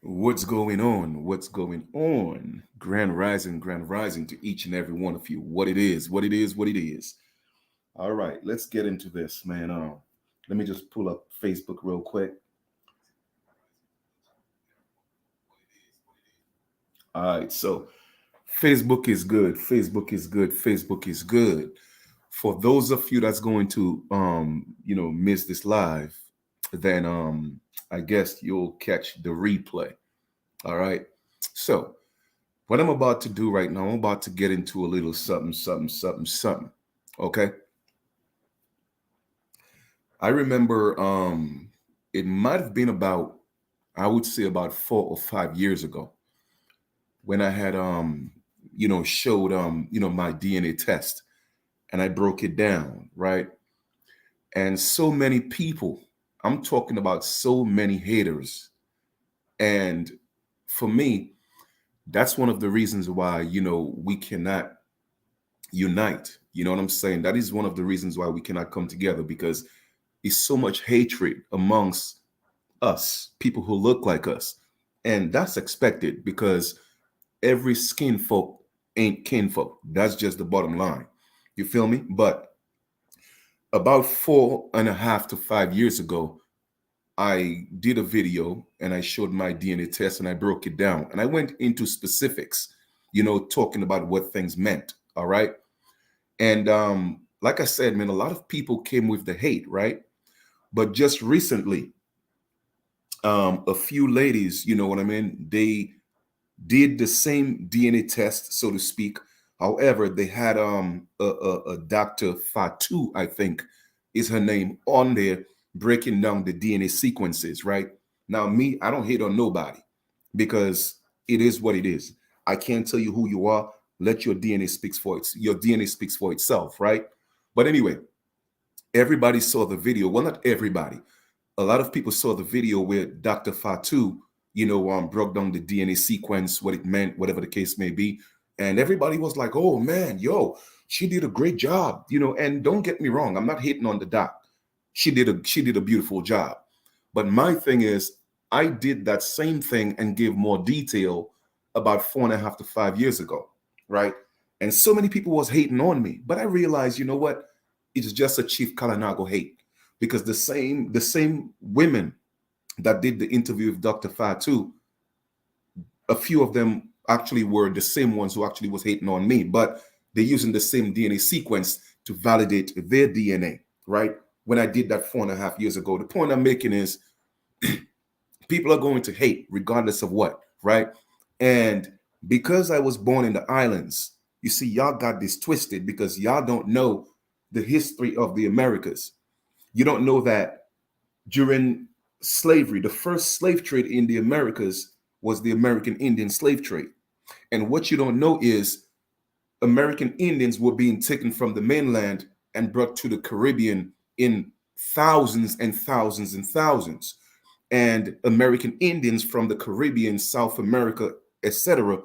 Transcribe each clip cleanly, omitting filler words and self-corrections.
What's going on? What's going on? Grand rising to each and every one of you. What it is, what it is, what it is. All right, let's get into this, man. Let me just pull up Facebook real quick. All right, so Facebook is good. Facebook is good. Facebook is good. For those of you that's going to miss this live, then I guess you'll catch the replay. All right. So what I'm about to do right now, I'm about to get into a little something, something, something, something. Okay. I remember it might have been about, I would say about 4 or 5 years ago when I had showed my DNA test and I broke it down, right? And so many people, I'm talking about so many haters. And for me, that's one of the reasons why, we cannot unite. You know what I'm saying? That is one of the reasons why we cannot come together because it's so much hatred amongst us, people who look like us. And that's expected because every skin folk ain't kinfolk. That's just the bottom line. You feel me? But about 4.5 to 5 years ago, I did a video and I showed my DNA test and I broke it down and I went into specifics, talking about what things meant. All right. And like I said, man, a lot of people came with the hate, right? But just recently, a few ladies, you know what I mean? They did the same DNA test, so to speak. However, they had a Dr. Fatu, I think is her name, on there breaking down the DNA sequences, right? Now, me, I don't hate on nobody because it is what it is. I can't tell you who you are. Let your DNA speaks for it. Your DNA speaks for itself, right? But anyway, everybody saw the video. Well, not everybody. A lot of people saw the video where Dr. Fatu, broke down the DNA sequence, what it meant, whatever the case may be. And everybody was like, oh man, yo, she did a great job, and don't get me wrong, I'm not hating on the doc. She did a beautiful job. But my thing is, I did that same thing and gave more detail about 4.5 to 5 years ago, right? And so many people was hating on me, but I realized, you know what? It's just a Chief Kalanago hate because the same women that did the interview with Dr. Fatu, a few of them actually were the same ones who actually was hating on me, but they're using the same DNA sequence to validate their DNA, right? When I did that 4.5 years ago, the point I'm making is people are going to hate regardless of what, right? And because I was born in the islands, you see, y'all got this twisted because y'all don't know the history of the Americas. You don't know that during slavery, the first slave trade in the Americas was the American Indian slave trade. And what you don't know is American Indians were being taken from the mainland and brought to the Caribbean in thousands and thousands and thousands. And American Indians from the Caribbean, South America, etc.,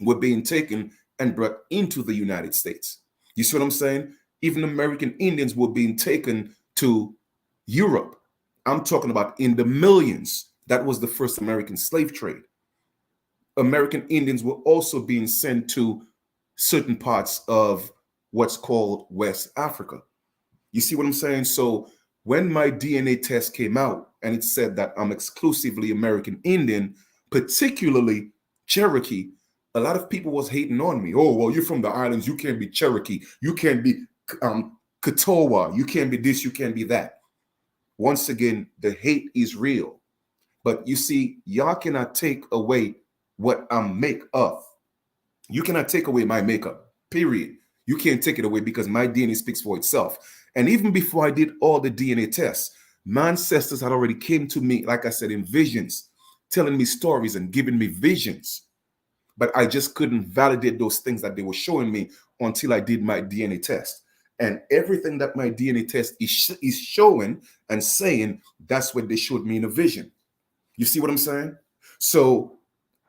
were being taken and brought into the United States. You see what I'm saying? Even American Indians were being taken to Europe. I'm talking about in the millions. That was the first American slave trade. American Indians were also being sent to certain parts of what's called West Africa. You see what I'm saying? So when my DNA test came out and it said that I'm exclusively American Indian, particularly Cherokee, a lot of people was hating on me. Oh, well, you're from the islands. You can't be Cherokee. You can't be Katoa. You can't be this. You can't be that. Once again, the hate is real. But you see, y'all cannot take away what I'm make of. You cannot take away my makeup, period. You can't take it away because my DNA speaks for itself. And even before I did all the DNA tests, my ancestors had already came to me, like I said, in visions, telling me stories and giving me visions. But I just couldn't validate those things that they were showing me until I did my DNA test. And everything that my DNA test is showing and saying, that's what they showed me in a vision. You see what I'm saying? So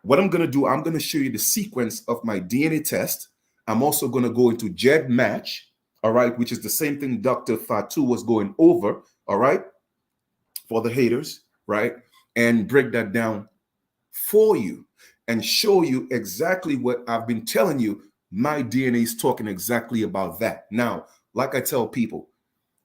what I'm going to do, I'm going to show you the sequence of my DNA test. I'm also going to go into JED match, all right, which is the same thing Dr. Fatu was going over, all right, for the haters, right, and break that down for you and show you exactly what I've been telling you. My DNA is talking exactly about that. Now, like I tell people,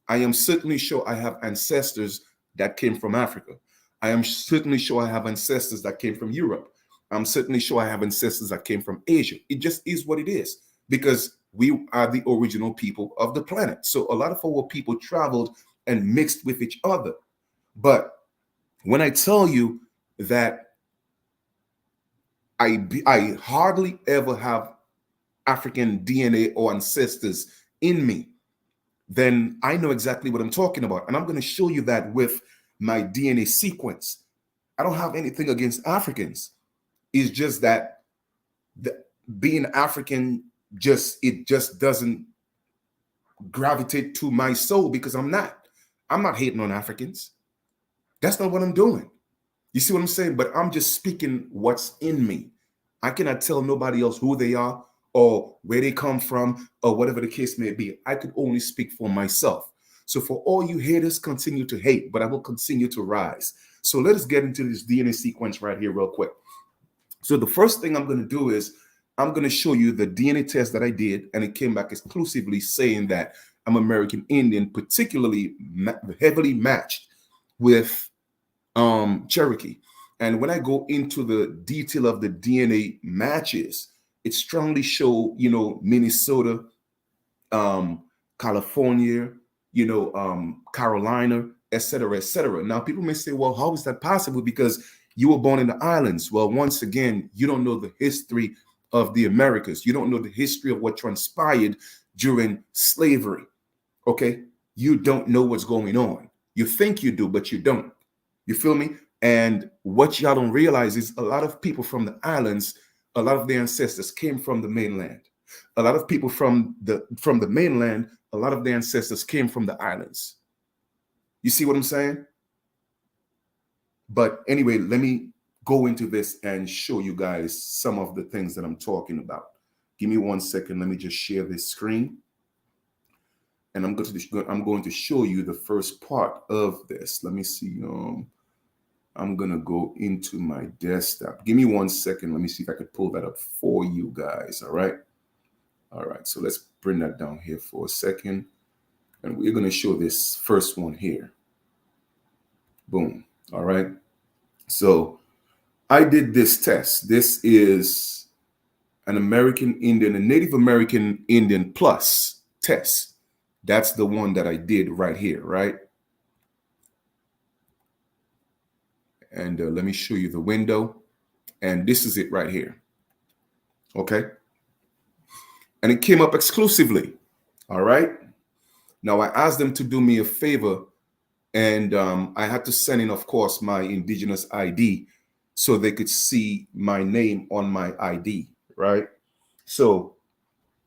I am certainly sure I have ancestors that came from Africa. I am certainly sure I have ancestors that came from Europe. I'm certainly sure I have ancestors that came from Asia. It just is what it is because we are the original people of the planet. So a lot of our people traveled and mixed with each other. But when I tell you that I hardly ever have African DNA or ancestors in me, then I know exactly what I'm talking about. And I'm going to show you that with my DNA sequence. I don't have anything against Africans. It's just that the, being African just doesn't gravitate to my soul because I'm not hating on Africans. That's not what I'm doing. You see what I'm saying? But I'm just speaking what's in me. I cannot tell nobody else who they are or where they come from or whatever the case may be. I could only speak for myself. So for all you haters, continue to hate, but I will continue to rise. So let us get into this DNA sequence right here real quick. So the first thing I'm going to do is I'm going to show you the DNA test that I did, and it came back exclusively saying that I'm American Indian, particularly heavily matched with Cherokee. And when I go into the detail of the DNA matches, it strongly show, Minnesota, California, Carolina, et cetera, et cetera. Now, people may say, well, how is that possible? Because you were born in the islands. Well, once again, you don't know the history of the Americas. You don't know the history of what transpired during slavery. Okay? You don't know what's going on. You think you do, but you don't. You feel me? And what y'all don't realize is a lot of people from the islands, a lot of their ancestors came from the mainland. A lot of people from the mainland, a lot of their ancestors came from the islands. You see what I'm saying? But anyway, let me go into this and show you guys some of the things that I'm talking about. Give me 1 second. Let me just share this screen. And I'm going to show you the first part of this. Let me see. I'm going to go into my desktop. Give me 1 second. Let me see if I could pull that up for you guys. All right. All right. So let's bring that down here for a second. And we're going to show this first one here. Boom. All right. So I did this test. This is an American Indian, a Native American Indian plus test. That's the one that I did right here. Right. And let me show you the window. And this is it right here. Okay. And it came up exclusively. All right. Now, I asked them to do me a favor. And I had to send in, of course, my indigenous ID so they could see my name on my ID. Right. So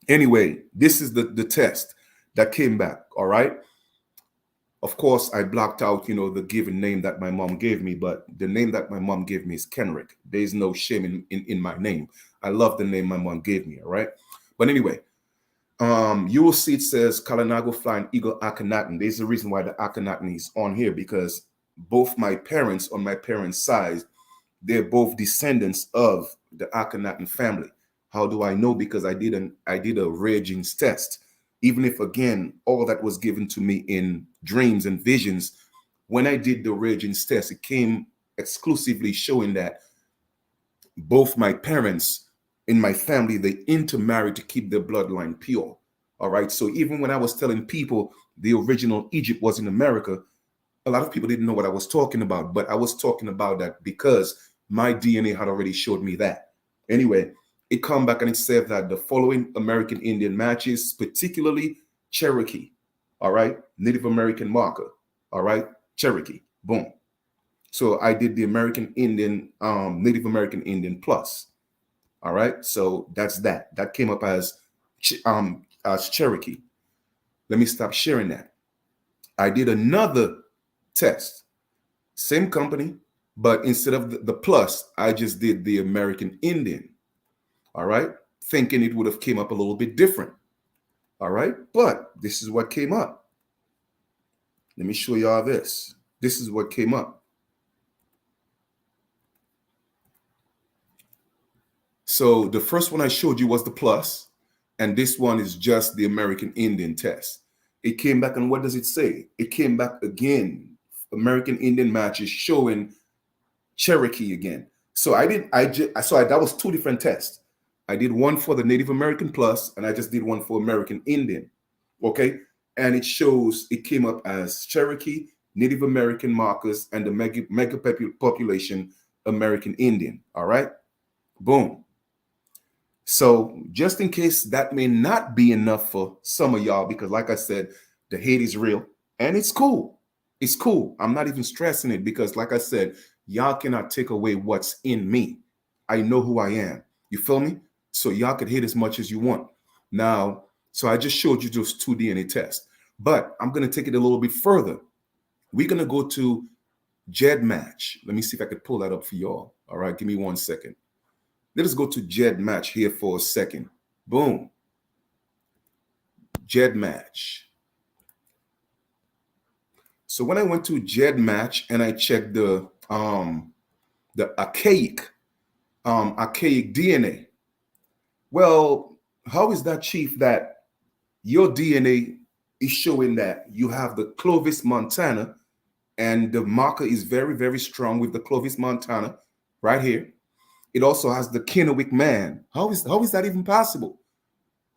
anyway, this is the test that came back. All right. Of course, I blocked out, the given name that my mom gave me, but the name that my mom gave me is Kenrick. There's no shame in my name. I love the name my mom gave me, all right? But anyway, you will see it says Kalinago Flying Eagle Akhenaten. There's a reason why the Akhenaten is on here because both my parents on my parents' side, they're both descendants of the Akhenaten family. How do I know? Because I did a rare genes test. Even if, again, all that was given to me in dreams and visions, when I did the rare genes test, it came exclusively showing that both my parents in my family, they intermarried to keep their bloodline pure. All right. So even when I was telling people the original Egypt was in America, a lot of people didn't know what I was talking about. But I was talking about that because my DNA had already showed me that. Anyway, it come back and it said that the following American Indian matches, particularly Cherokee, all right, Native American marker, all right, Cherokee, boom. So I did the American Indian, Native American Indian plus, all right. So that's that. That came up as Cherokee. Let me stop sharing that. I did another test, same company, but instead of the plus, I just did the American Indian. All right. Thinking it would have came up a little bit different. All right. But this is what came up. Let me show y'all this. This is what came up. So the first one I showed you was the plus, and this one is just the American Indian test. It came back, and what does it say? It came back again. American Indian match is showing Cherokee again. So that was two different tests. I did one for the Native American plus, and I just did one for American Indian. Okay, and it shows it came up as Cherokee, Native American markers, and the mega population American Indian. All right, boom. So just in case that may not be enough for some of y'all, because like I said, the hate is real and it's cool. It's cool. I'm not even stressing it because like I said, y'all cannot take away what's in me. I know who I am. You feel me? So y'all could hate as much as you want. Now, so I just showed you those two DNA tests, but I'm going to take it a little bit further. We're going to go to JED match. Let me see if I could pull that up for y'all. All right, give me 1 second. Let us go to JED match here for a second. Boom. JED match. So when I went to JED match and I checked the archaic DNA, well, how is that, Chief, that your DNA is showing that you have the Clovis Montana and the marker is very, very strong with the Clovis Montana right here. It also has the Kennewick man. How is that even possible?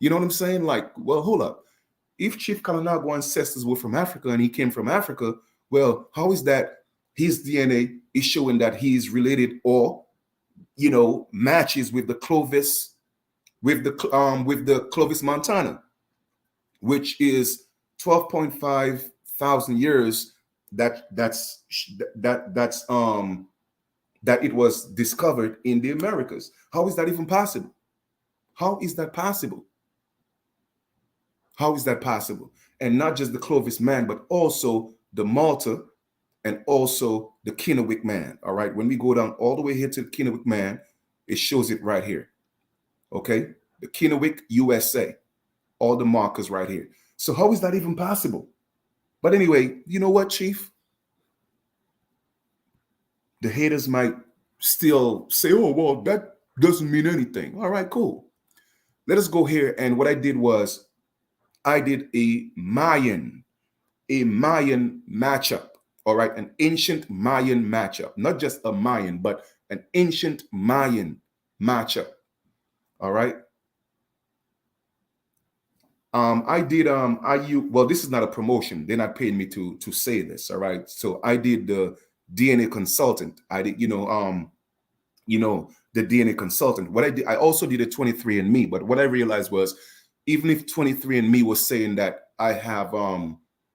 You know what I'm saying? Like, well, hold up. If Chief Kalanago ancestors were from Africa and he came from Africa, well, how is that his DNA is showing that he's related or, matches with the Clovis, with the Clovis Montana, which is 12.5 thousand years that's that it was discovered in the Americas. How is that even possible? How is that possible? How is that possible? And not just the Clovis man, but also the Malta and also the Kennewick man. All right. When we go down all the way here to the Kennewick man, it shows it right here. Okay. The Kennewick USA, all the markers right here. So how is that even possible? But anyway, you know what, Chief? The haters might still say, oh, well, that doesn't mean anything. All right, cool. Let us go here. And what I did was I did a Mayan matchup. All right, an ancient Mayan matchup, not just a Mayan, but an ancient Mayan matchup. All right. Well, this is not a promotion. They're not paying me to say this. All right. So I did the DNA consultant. I did, the DNA consultant. What I did, I also did a 23andMe, but what I realized was even if 23andMe was saying that I have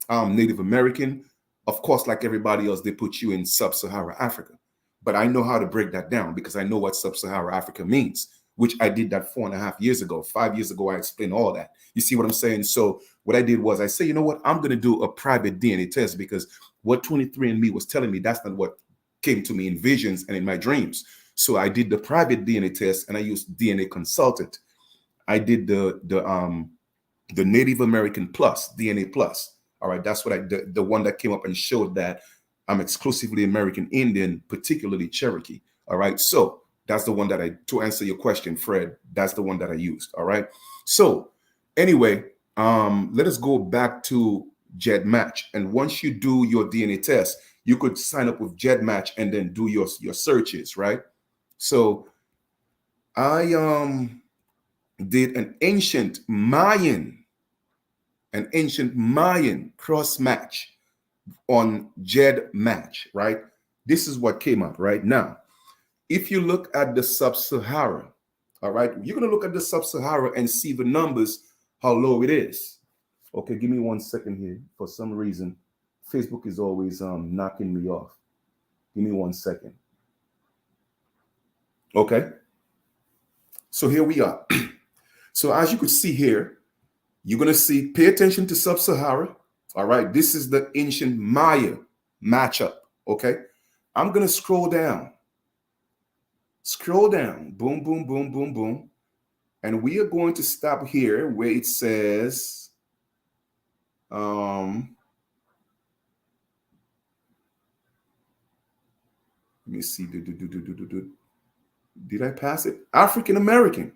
Native American, of course, like everybody else, they put you in sub-Saharan Africa. But I know how to break that down because I know what sub-Saharan Africa means, which I did that 4.5 years ago. 5 years ago, I explained all that. You see what I'm saying? So what I did was I said, you know what? I'm going to do a private DNA test because what 23andMe was telling me, that's not what came to me in visions and in my dreams. So I did the private DNA test and I used DNA consultant. I did the Native American plus, DNA plus. All right, that's what the one that came up and showed that I'm exclusively American Indian, particularly Cherokee. All right, so that's the one that to answer your question, Fred, that's the one that I used. All right, so anyway, let us go back to JED match. And once you do your DNA test, you could sign up with JED match and then do your searches, right? So I did an ancient Mayan cross match on JED match, right? This is what came up right now. If you look at the sub-Saharan, all right, you're going to look at the sub-Saharan and see the numbers, how low it is. Okay, give me 1 second here. For some reason, Facebook is always knocking me off. Give me 1 second. Okay. So here we are. So as you could see here, you're going to see, pay attention to sub-Saharan. All right. This is the ancient Maya matchup. Okay. I'm going to scroll down. Scroll down. Boom, boom, boom, boom, boom. And we are going to stop here where it says, let me see. Did I pass it? African American.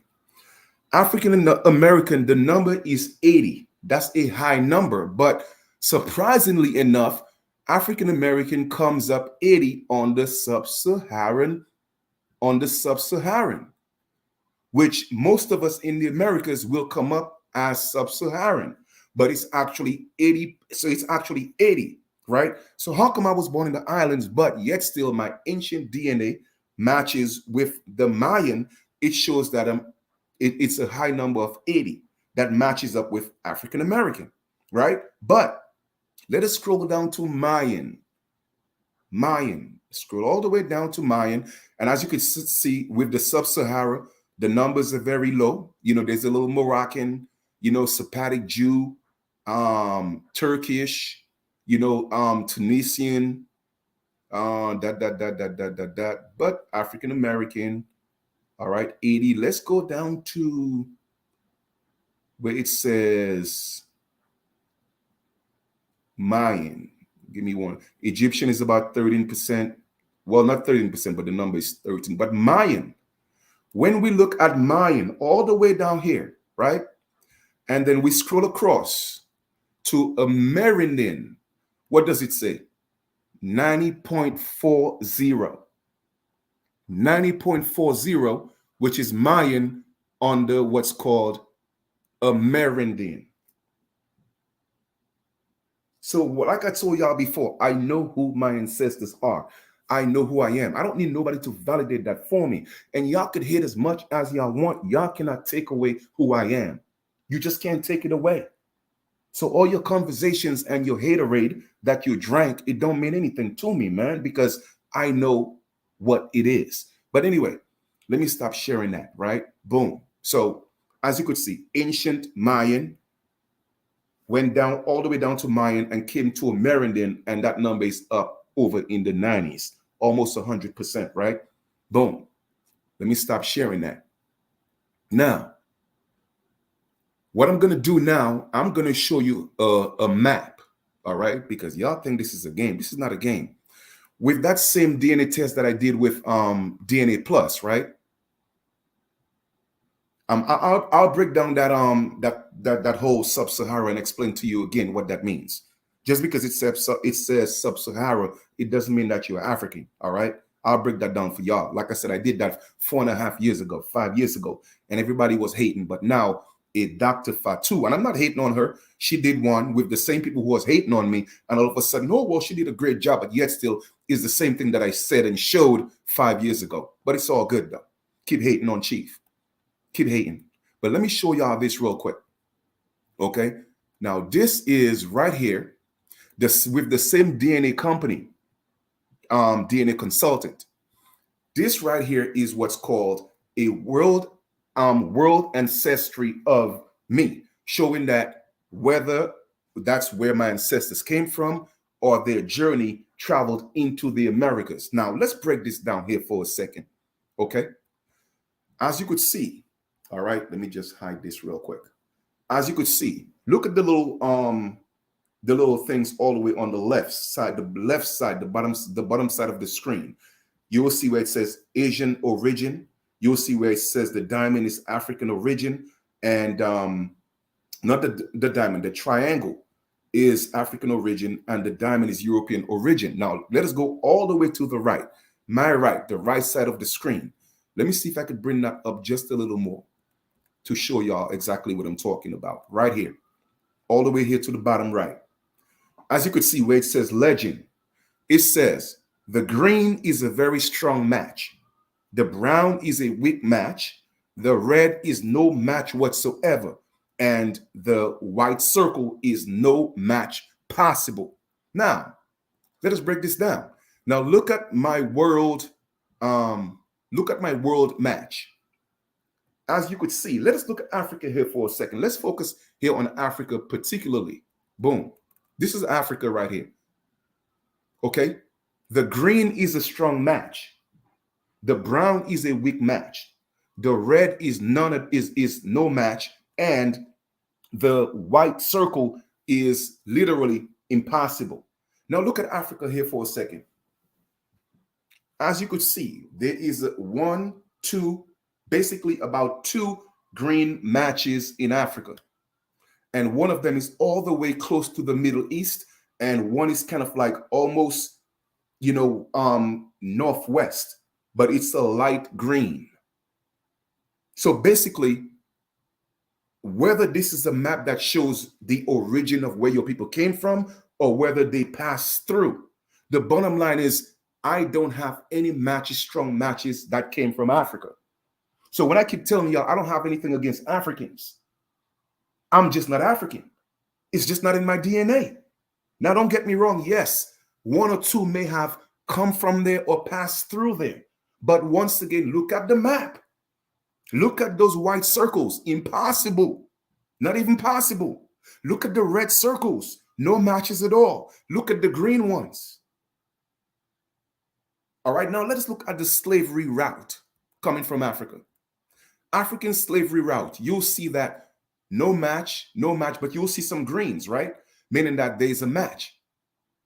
African American, the number is 80. That's a high number, but surprisingly enough, African American comes up 80 on the sub-Saharan, which most of us in the Americas will come up as sub-Saharan, but it's actually 80. So it's actually 80, right? So how come I was born in the islands, but yet still my ancient DNA matches with the Mayan? It shows that it's a high number of 80 that matches up with African American, right? But let us scroll down to Mayan. Mayan. Scroll all the way down to Mayan. And as you can see with the sub-Sahara, the numbers are very low. You know, there's a little Moroccan, you know, Sephardic Jew, Turkish, you know, Tunisian, but African American. All right, 80. Let's go down to where it says Mayan. Give me one. Egyptian is about 13%. Well, not 13%, but the number is 13. But Mayan, when we look at Mayan all the way down here, right? And then we scroll across to Amerindian. What does it say? 90.40. 90.40, which is Mayan under what's called Amerindian. So, like I told y'all before, I know who my ancestors are. I know who I am. I don't need nobody to validate that for me. And y'all could hate as much as y'all want. Y'all cannot take away who I am. You just can't take it away. So all your conversations and your haterade that you drank, it don't mean anything to me, man, because I know what it is. But anyway, let me stop sharing that, right? Boom. So as you could see, ancient Mayan went down all the way down to Mayan and came to Amerindian, and that number is up over in the 90s, almost 100%, right? Boom. Let me stop sharing that. Now, what I'm going to do now, I'm going to show you a map, all right? Because y'all think this is a game. This is not a game. With that same DNA test that I did with DNA Plus, right? I'll break down that whole sub-Sahara and explain to you again what that means. Just because it says sub-Sahara, it doesn't mean that you're African. All right, I'll break that down for y'all. Like I said, I did that 4.5 years ago, 5 years ago, and everybody was hating. But now a Dr. Fatu, and I'm not hating on her. She did one with the same people who was hating on me, and all of a sudden, oh well, she did a great job, but yet still is the same thing that I said and showed 5 years ago. But it's all good though. Keep hating on Chief. Keep hating. But let me show y'all this real quick. Okay. Now this is right here, this with the same DNA company, DNA consultant. This right here is what's called a world ancestry of me, showing that whether that's where my ancestors came from or their journey traveled into the Americas. Now let's break this down here for a second. Okay. As you could see, all right, let me just hide this real quick. As you could see, look at the little things all the way on the left side, the bottom side of the screen. You will see where it says Asian origin. You'll see where it says the diamond is African origin, and not the diamond, the triangle is African origin, and the diamond is European origin. Now let us go all the way to the right, my right, the right side of the screen. Let me see if I could bring that up just a little more to show y'all exactly what I'm talking about. Right here, all the way here to the bottom right. As you could see where it says legend, it says the green is a very strong match. The brown is a weak match. The red is no match whatsoever. And the white circle is no match possible. Now, let us break this down. Now look at my world match. As you could see, let us look at Africa here for a second. Let's focus here on Africa particularly. Boom. This is Africa right here. Okay. The green is a strong match. The brown is a weak match. The red is no match. And the white circle is literally impossible. Now look at Africa here for a second. As you could see, there is one two, basically about two green matches in Africa. And one of them is all the way close to the Middle East, and one is kind of like almost, northwest, but it's a light green. So basically, whether this is a map that shows the origin of where your people came from or whether they passed through, the bottom line is I don't have any matches, strong matches that came from Africa. So when I keep telling y'all I don't have anything against Africans, I'm just not African. It's just not in my DNA. Now, don't get me wrong. Yes, one or two may have come from there or passed through there. But once again, look at the map. Look at those white circles. Impossible. Not even possible. Look at the red circles. No matches at all. Look at the green ones. All right, now let us look at the slavery route coming from Africa. African slavery route, you'll see that no match, but you'll see some greens, right? Meaning that there's a match.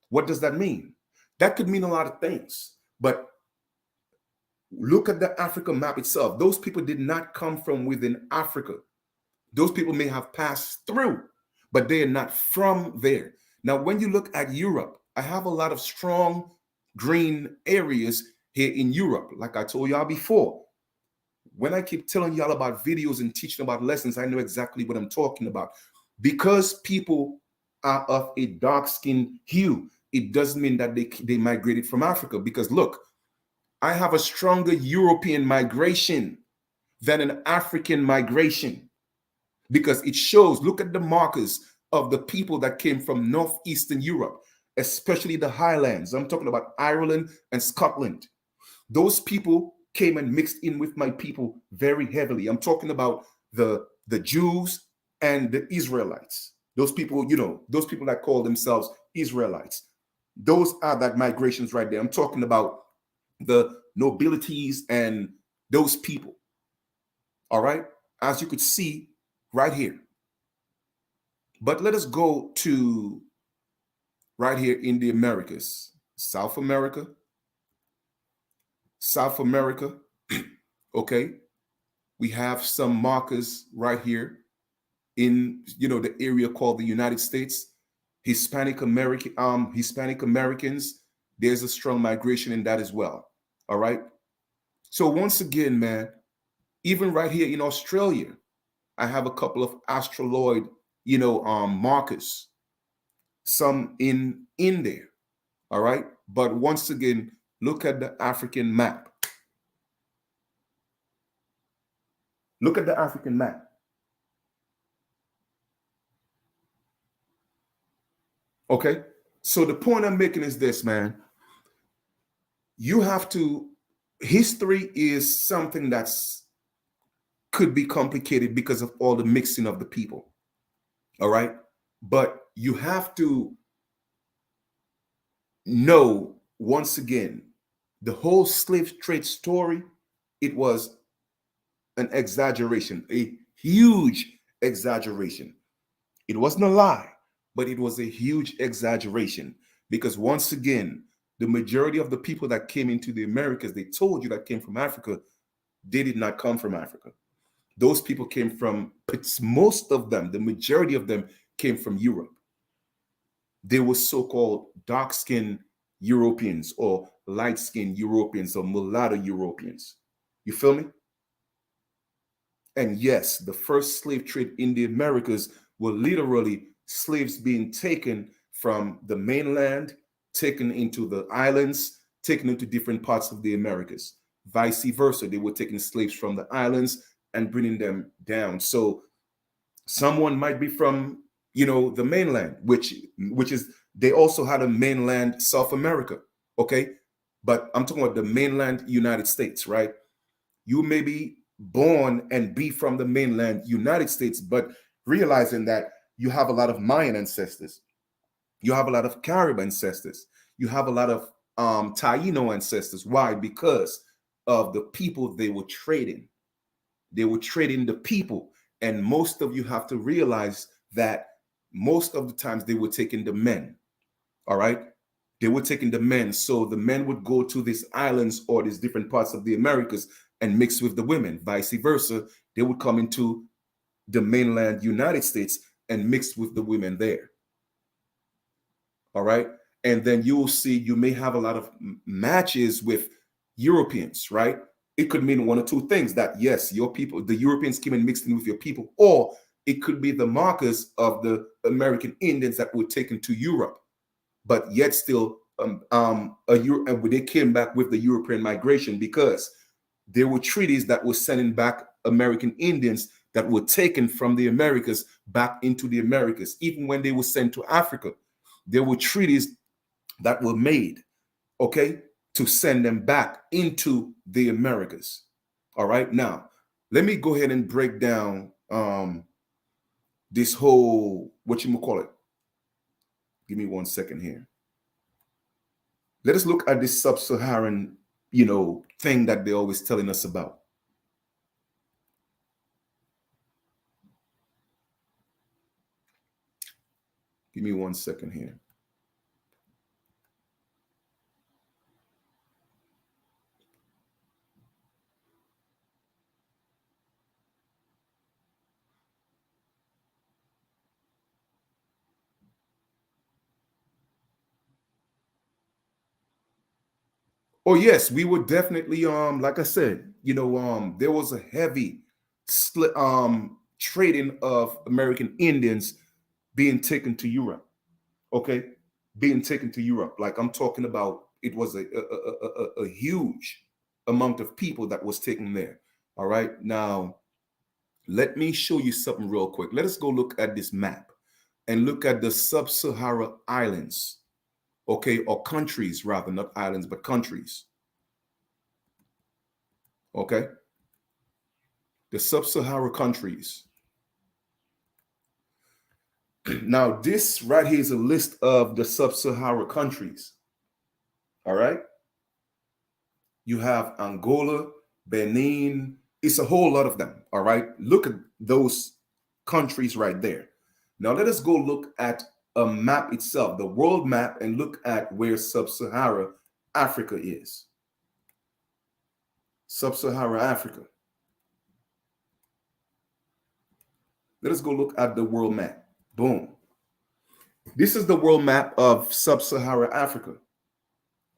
What does that mean? That could mean a lot of things. But look at the Africa map itself. Those people did not come from within Africa. Those people may have passed through, but they are not from there. Now, when you look at Europe, I have a lot of strong green areas here in Europe. Like I told y'all before, when I keep telling y'all about videos and teaching about lessons, I know exactly what I'm talking about. Because people are of a dark skin hue, it doesn't mean that they migrated from Africa. Because look, I have a stronger European migration than an African migration, because it shows, look at the markers of the people that came from Northeastern Europe, especially the Highlands. I'm talking about Ireland and Scotland. Those people came and mixed in with my people very heavily. I'm talking about the Jews and the Israelites. Those people, those people that call themselves Israelites. Those are that migrations right there. I'm talking about the nobilities and those people. All right, as you could see right here. But let us go to right here in the Americas. South America. Okay, we have some markers right here in the area called the United States. Hispanic Americans, there's a strong migration in that as well. All right, so once again, man, even right here in Australia, I have a couple of astroloid markers, some in there. All right, but once again, look at the African map. Look at the African map. Okay, so the point I'm making is this, man. You have to, history is something that's could be complicated because of all the mixing of the people. All right, but you have to know, once again, the whole slave trade story, it was an exaggeration, a huge exaggeration. It wasn't a lie, but it was a huge exaggeration, because once again, the majority of the people that came into the Americas, they told you that came from Africa, they did not come from Africa. Those people came from, most of them, the majority of them came from Europe. They were so-called dark-skinned Europeans or light-skinned Europeans or mulatto Europeans. You feel me? And yes, the first slave trade in the Americas were literally slaves being taken from the mainland, taken into the islands, taken into different parts of the Americas. Vice versa, they were taking slaves from the islands and bringing them down. So someone might be from, the mainland, which is, they also had a mainland South America, okay? But I'm talking about the mainland United States, right? You may be born and be from the mainland United States, but realizing that you have a lot of Mayan ancestors, you have a lot of Carib ancestors, you have a lot of Taino ancestors. Why? Because of the people they were trading. They were trading the people. And most of you have to realize that most of the times they were taking the men. All right. They were taking the men. So the men would go to these islands or these different parts of the Americas and mix with the women. Vice versa, they would come into the mainland United States and mix with the women there. All right. And then you will see you may have a lot of matches with Europeans, right? It could mean one or two things that, yes, your people, the Europeans came and mixed in with your people, or it could be the markers of the American Indians that were taken to Europe, but yet still, they came back with the European migration because there were treaties that were sending back American Indians that were taken from the Americas back into the Americas. Even when they were sent to Africa, there were treaties that were made, okay, to send them back into the Americas. All right. Now, let me go ahead and break down this whole, what you call it. Give me 1 second here. Let us look at this sub-Saharan, thing that they're always telling us about. Give me 1 second here. Oh yes, we would definitely like I said, there was a heavy trading of American Indians being taken to Europe. Okay, being taken to Europe. Like I'm talking about, it was a huge amount of people that was taken there. All right, now let me show you something real quick. Let us go look at this map and look at the sub-Saharan islands, okay, or countries rather, not islands, but countries. Okay, the sub-Saharan countries. Now, this right here is a list of the sub-Saharan countries. All right. You have Angola, Benin. It's a whole lot of them. All right. Look at those countries right there. Now, let us go look at a map itself, the world map, and look at where sub-Saharan Africa is. Sub-Saharan Africa. Let us go look at the world map. Boom. This is the world map of sub-Saharan Africa.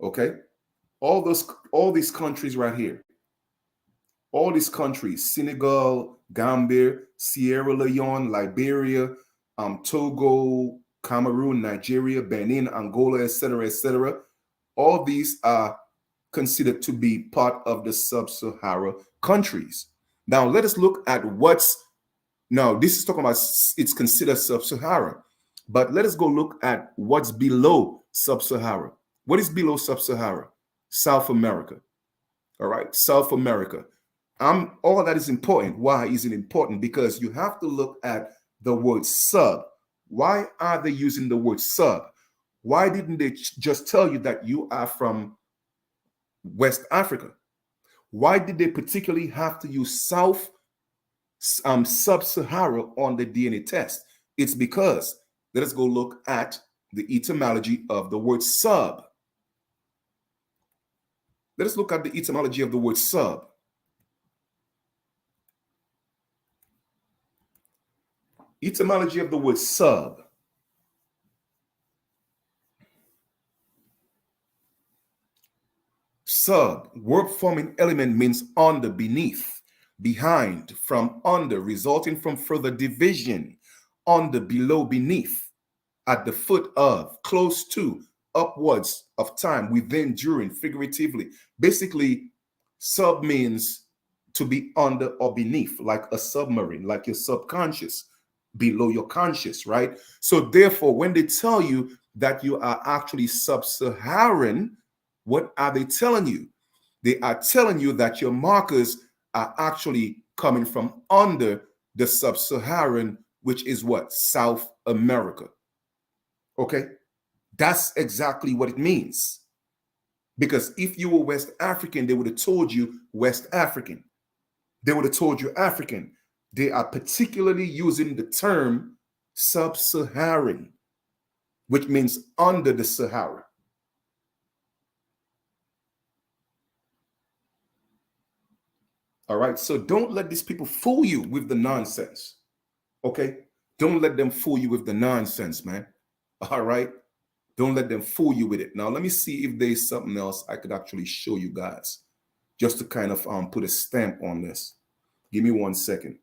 Okay. All these countries right here. All these countries, Senegal, Gambia, Sierra Leone, Liberia, Togo, Cameroon, Nigeria, Benin, Angola, etc., etc. All these are considered to be part of the sub-Saharan countries. Now, let us look at this is talking about, it's considered sub-Saharan, but let us go look at what's below sub-Saharan. What is below sub-Saharan? South America. All right, South America. All of that is important. Why is it important? Because you have to look at the word sub. Why are they using the word sub? Why didn't they just tell you that you are from West Africa? Why did they particularly have to use sub-Sahara on the DNA test? It's because, let us go look at the etymology of the word sub. Let us look at the etymology of the word sub. Etymology of the word sub. Sub, verb forming element, means under, beneath, behind, from under, resulting from further division, under, below, beneath, at the foot of, close to, upwards of time, within, during, figuratively. Basically, sub means to be under or beneath, like a submarine, like your subconscious, below your conscious, right? So therefore, when they tell you that you are actually sub-Saharan, what are they telling you? They are telling you that your markers are actually coming from under the sub-Saharan, which is what? South America. Okay? That's exactly what it means. Because if you were West African, they would have told you West African. They would have told you African. They are particularly using the term sub-Saharan, which means under the Sahara. All right. So don't let these people fool you with the nonsense. Okay. Don't let them fool you with the nonsense, man. All right. Don't let them fool you with it. Now, let me see if there's something else I could actually show you guys just to kind of put a stamp on this. Give me 1 second.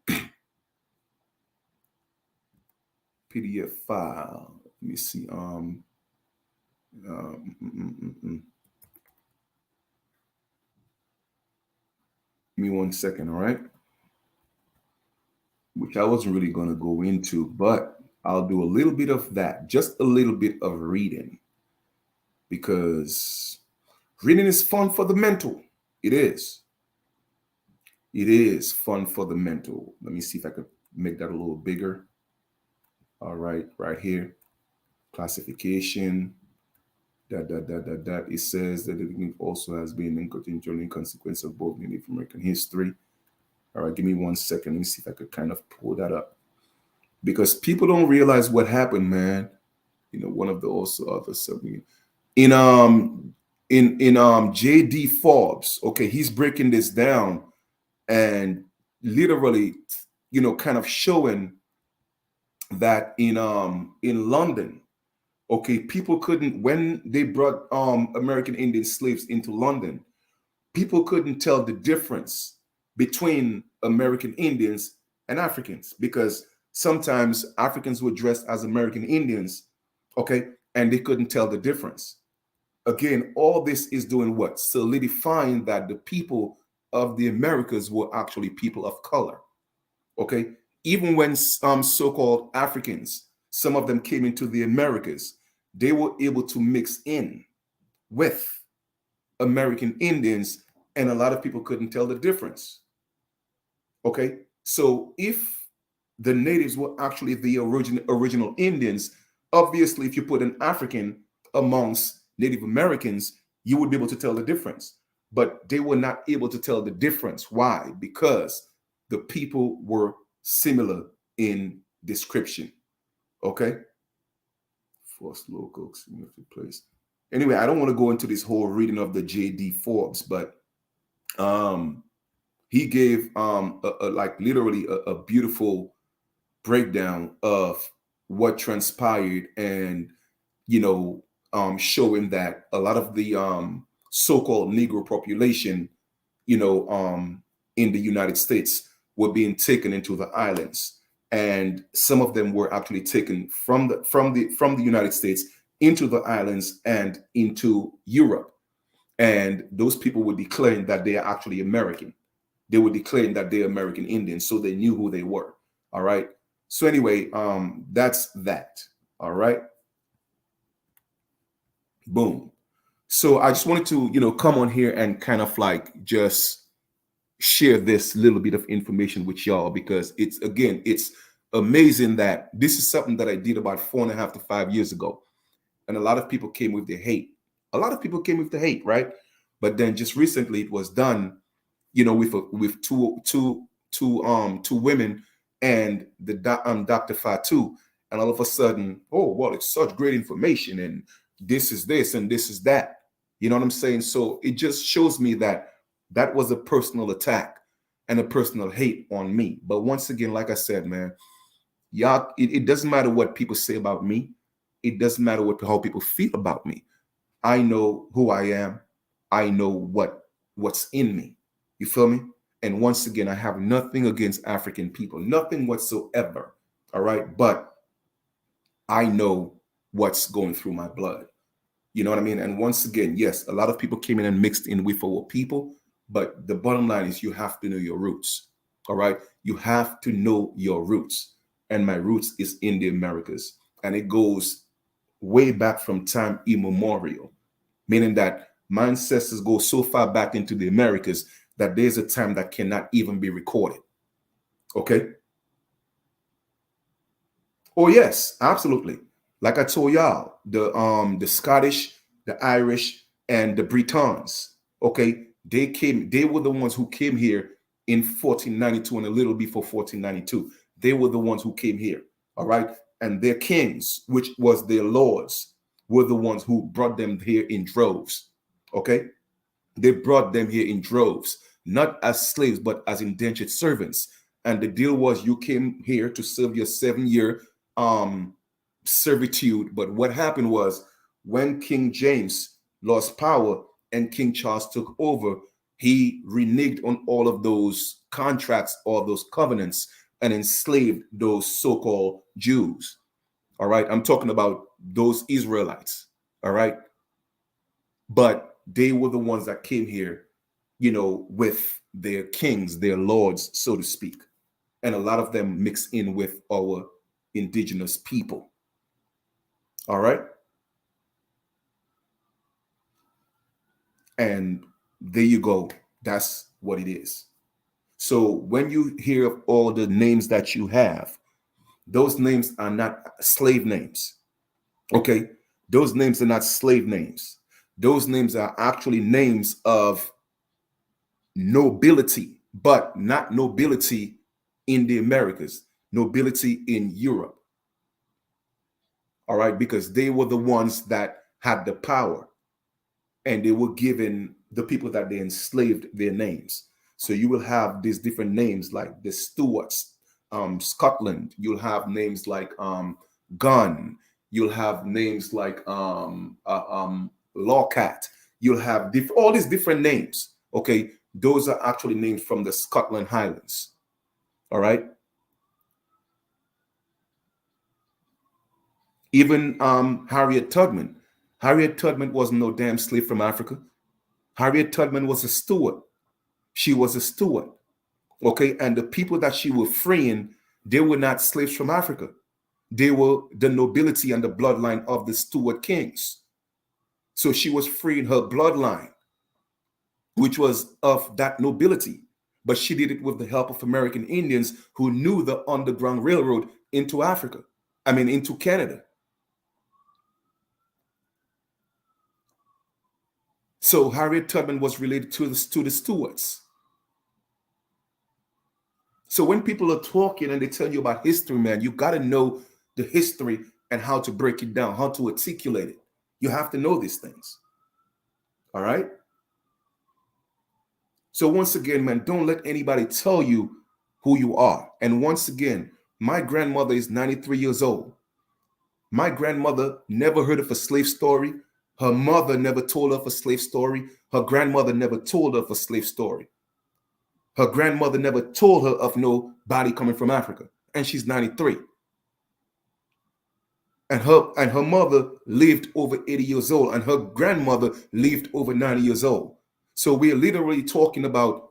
PDF file. Let me see. Mm, mm, mm, mm. Give me 1 second, all right? Which I wasn't really going to go into, but I'll do a little bit of that, just a little bit of reading, because reading is fun for the mental. It is. It is fun for the mental. Let me see if I could make that a little bigger. All right, right here. Classification. That it says that it also has been an continuing consequence of both Native American history. All right, give me 1 second. Let me see if I could kind of pull that up, because people don't realize what happened, man. You know, one of the also other something in J.D. Forbes. Okay, he's breaking this down and literally, you know, kind of showing that in London, okay, people couldn't, when they brought American Indian slaves into London, people couldn't tell the difference between American Indians and Africans, because sometimes Africans were dressed as American Indians, okay, and they couldn't tell the difference. Again, all this is doing what? Solidifying that the people of the Americas were actually people of color, okay? Even when so-called Africans, some of them came into the Americas, they were able to mix in with American Indians, and a lot of people couldn't tell the difference. Okay, so if the natives were actually the original Indians, obviously, if you put an African amongst Native Americans, you would be able to tell the difference. But they were not able to tell the difference. Why? Because the people were similar in description. Okay, forced local significant place. Anyway, I don't want to go into this whole reading of the J.D. Forbes, but he gave like literally a beautiful breakdown of what transpired, and you know, showing that a lot of the so-called Negro population, you know, in the United States were being taken into the islands, and some of them were actually taken from the United States into the islands and into Europe. And those people were declaring that they are actually American. They were declaring that they're American Indians, so they knew who they were. All right. So anyway, that's that. All right. Boom. So I just wanted to, you know, come on here and kind of like just share this little bit of information with y'all, because it's, again, it's amazing that this is something that I did about 4.5 to 5 years ago. And a lot of people came with their hate. A lot of people came with the hate, right? But then just recently it was done, you know, with two women and the Dr. Fatu, and all of a sudden, oh well, it's such great information, and this is this and this is that. You know what I'm saying? So it just shows me that that was a personal attack and a personal hate on me. But once again, like I said, man, y'all, it doesn't matter what people say about me. It doesn't matter how people feel about me. I know who I am. I know what's in me. You feel me? And once again, I have nothing against African people, nothing whatsoever. All right. But I know what's going through my blood. You know what I mean? And once again, yes, a lot of people came in and mixed in with our people. But the bottom line is you have to know your roots. All right. You have to know your roots. And my roots is in the Americas. And it goes way back from time immemorial, meaning that my ancestors go so far back into the Americas that there's a time that cannot even be recorded. Okay. Oh yes, absolutely. Like I told y'all, the Scottish, the Irish, and the Britons. Okay, they were the ones who came here in 1492 and a little before 1492. They were the ones who came here. All right. And their kings, which was their lords, were the ones who brought them here in droves. Okay. They brought them here in droves. not as slaves, but as indentured servants. And the deal was you came here to serve your 7 year um, servitude. But what happened was when King James lost power and King Charles took over, he reneged on all of those contracts, all those covenants, and enslaved those so-called Jews. All right. I'm talking about those Israelites. All right. But they were the ones that came here, with their kings, their lords, so to speak. And a lot of them mix in with our indigenous people. All right. And there you go. That's what it is. So when you hear of all the names that you have, those names are not slave names. Okay. Those names are not slave names. Those names are actually names of nobility, but not nobility in the Americas, nobility in Europe. All right. Because they were the ones that had the power and they were given the people that they enslaved their names. So you will have these different names like the Stuarts, Scotland. You'll have names like Gun. You'll have names like Lawcat. You'll have all these different names. Okay, those are actually names from the Scotland Highlands. All right. Even Harriet Tubman. Harriet Tubman wasn't no damn slave from Africa. Harriet Tubman was a steward. She was a steward. Okay. And the people that she was freeing, they were not slaves from Africa. They were the nobility and the bloodline of the steward kings. So she was freeing her bloodline, which was of that nobility. But she did it with the help of American Indians who knew the Underground Railroad into Africa. I mean, into Canada. So Harriet Tubman was related to the Stuarts. So when people are talking and they tell you about history, man, you got to know the history and how to break it down, how to articulate it. You have to know these things. All right. So once again, man, don't let anybody tell you who you are. And once again, my grandmother is 93 years old. My grandmother never heard of a slave story. Her mother never told her of a slave story. Her grandmother never told her of a slave story. Her grandmother never told her of nobody coming from Africa. And she's 93. And her mother lived over 80 years old, and her grandmother lived over 90 years old. So we're literally talking about,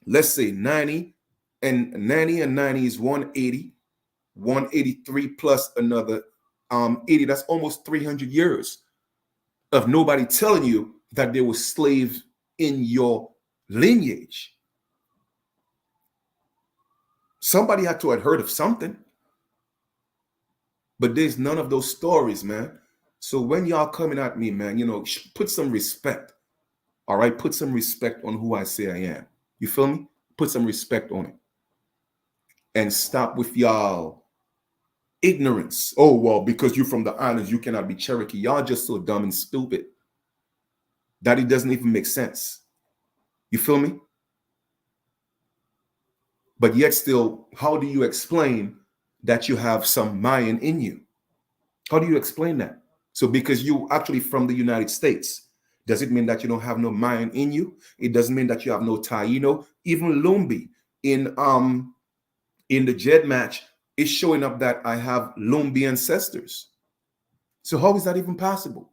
let's say 90 and 90 is 180, 183 plus another 80. That's almost 300 years of nobody telling you that there were slaves in your lineage. Somebody had to have heard of something. But there's none of those stories, man. So when y'all coming at me, man, put some respect. All right, put some respect on who I say I am. You feel me? Put some respect on it. And stop with y'all ignorance. Oh, well, because you're from the islands, you cannot be Cherokee. Y'all just so dumb and stupid that it doesn't even make sense. You feel me? But yet still, how do you explain that you have some Mayan in you? How do you explain that? So because you actually from the United States, does it mean that you don't have no Mayan in you? It doesn't mean that you have no Taino. Even Lumbi in the Jed match is showing up that I have Lumbi ancestors. So how is that even possible?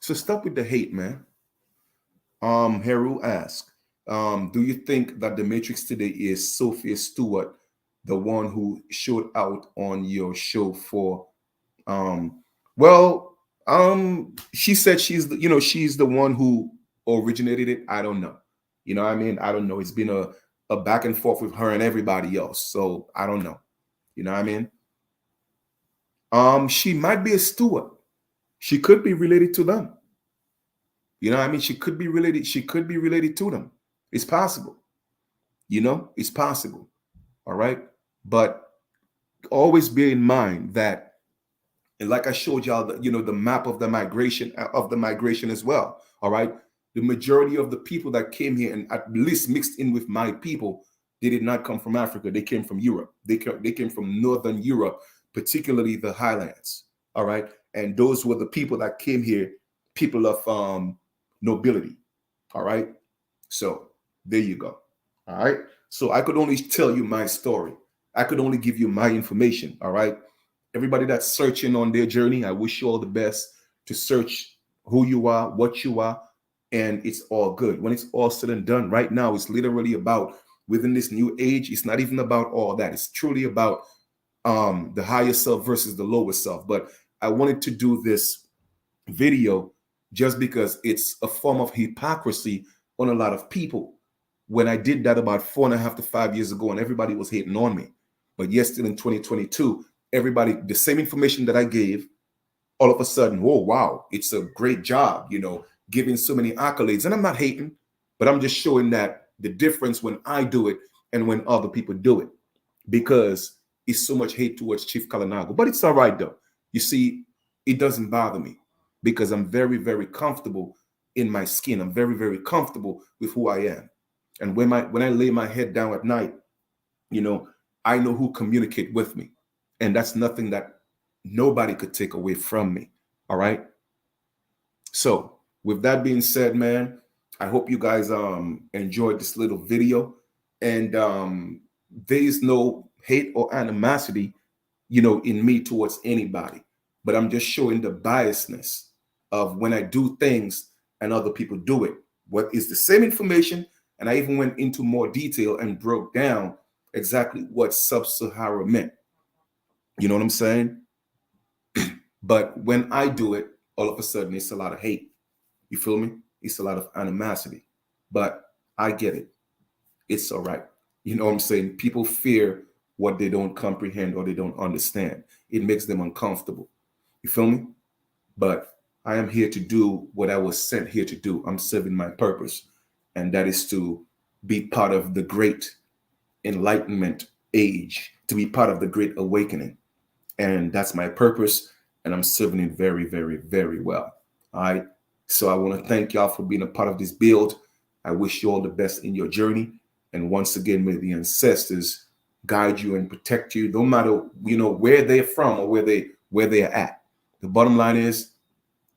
So stop with the hate, man. Heru asked, do you think that the Matrix today is Sophia Stewart, the one who showed out on your show for well, she said she's she's the one who originated it. I don't know. You know what I mean? I don't know. It's been a back and forth with her and everybody else. So I don't know. You know what I mean? She might be a Stewart. She could be related to them. You know what I mean? She could be related to them. It's possible. It's possible. All right. But always bear in mind that, and like I showed y'all, the map of the migration as well. All right. the majority of the people that came here and at least mixed in with my people, they did not come from Africa. They came from Europe. They came from Northern Europe, particularly the highlands. All right. And those were the people that came here, people of nobility. All right. So there you go. All right. So I could only tell you my story. I could only give you my information. All right. Everybody that's searching on their journey, I wish you all the best to search who you are, what you are, and it's all good. When it's all said and done, right now, it's literally about within this new age. It's not even about all that. It's truly about the higher self versus the lower self. But I wanted to do this video just because it's a form of hypocrisy on a lot of people. When I did that about 4.5 to 5 years ago, and everybody was hating on me. But yes, still in 2022, everybody, the same information that I gave, all of a sudden, oh, wow, it's a great job, giving so many accolades. And I'm not hating, but I'm just showing that the difference when I do it and when other people do it, because it's so much hate towards Chief Kalinago. But it's all right, though. You see, it doesn't bother me because I'm very, very comfortable in my skin. I'm very, very comfortable with who I am. And when I lay my head down at night, I know who communicate with me. And that's nothing that nobody could take away from me. All right. So with that being said, man, I hope you guys enjoyed this little video. And there is no hate or animosity, in me towards anybody. But I'm just showing the biasness of when I do things and other people do it. What is the same information? And I even went into more detail and broke down exactly what sub-Saharan meant. You know what I'm saying? But when I do it, all of a sudden it's a lot of hate. You feel me? It's a lot of animosity. But I get it. It's all right. You know what I'm saying? People fear what they don't comprehend or they don't understand. It makes them uncomfortable. You feel me? But I am here to do what I was sent here to do. I'm serving my purpose. And that is to be part of the great enlightenment age, to be part of the great awakening. And that's my purpose. And I'm serving it very, very, very well. All right. So I want to thank y'all for being a part of this build. I wish you all the best in your journey. And once again, may the ancestors guide you and protect you, no matter, where they're from or where they're at. The bottom line is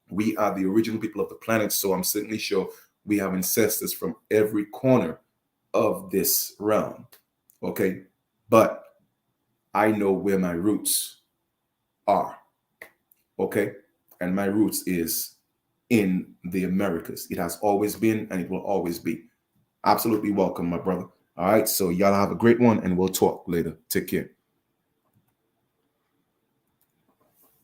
we are the original people of the planet. So I'm certainly sure we have ancestors from every corner of this realm. Okay. But I know where my roots are. Okay. And my roots is in the Americas. It has always been and it will always be. Absolutely welcome, my brother. All right. So y'all have a great one and we'll talk later. Take care.